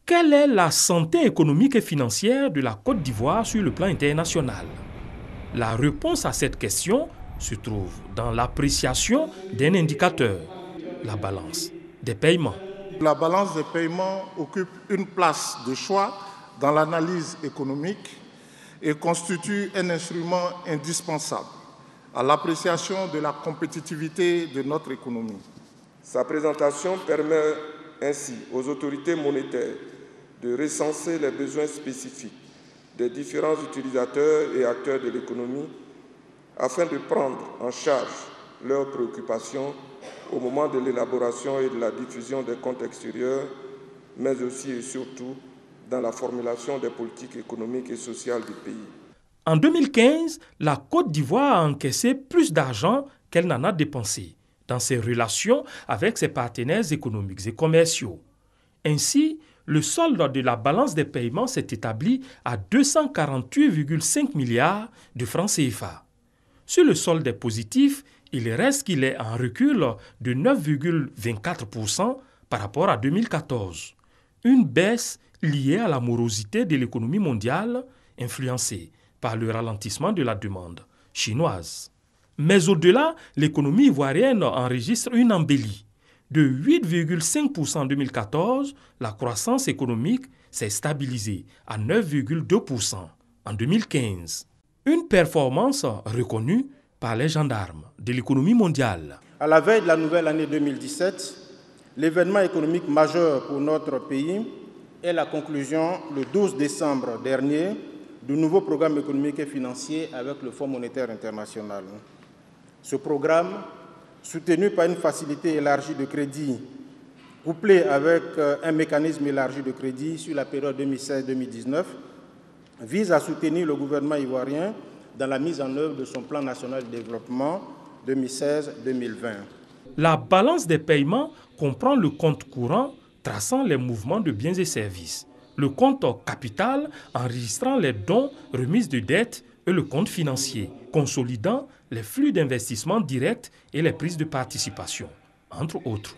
Quelle est la santé économique et financière de la Côte d'Ivoire sur le plan international? La réponse à cette question se trouve dans l'appréciation d'un indicateur, la balance des paiements. La balance des paiements occupe une place de choix dans l'analyse économique et constitue un instrument indispensable à l'appréciation de la compétitivité de notre économie. Sa présentation permet ainsi aux autorités monétaires de recenser les besoins spécifiques des différents utilisateurs et acteurs de l'économie afin de prendre en charge leurs préoccupations au moment de l'élaboration et de la diffusion des comptes extérieurs, mais aussi et surtout dans la formulation des politiques économiques et sociales du pays. En 2015, la Côte d'Ivoire a encaissé plus d'argent qu'elle n'en a dépensé dans ses relations avec ses partenaires économiques et commerciaux. Ainsi, le solde de la balance des paiements s'est établi à 248,5 milliards de francs CFA. Si le solde est positif, il reste qu'il est en recul de 9,24% par rapport à 2014. Une baisse liée à la morosité de l'économie mondiale, influencée par le ralentissement de la demande chinoise. Mais au-delà, l'économie ivoirienne enregistre une embellie. De 8,5% en 2014, la croissance économique s'est stabilisée à 9,2% en 2015. Une performance reconnue par les gendarmes de l'économie mondiale. À la veille de la nouvelle année 2017, l'événement économique majeur pour notre pays est la conclusion le 12 décembre dernier du nouveau programme économique et financier avec le Fonds monétaire international. Ce programme, soutenu par une facilité élargie de crédit, couplé avec un mécanisme élargi de crédit sur la période 2016-2019, vise à soutenir le gouvernement ivoirien dans la mise en œuvre de son plan national de développement 2016-2020. La balance des paiements comprend le compte courant traçant les mouvements de biens et services, le compte capital enregistrant les dons, remises de dettes et le compte financier, consolidant les flux d'investissement directs et les prises de participation, entre autres.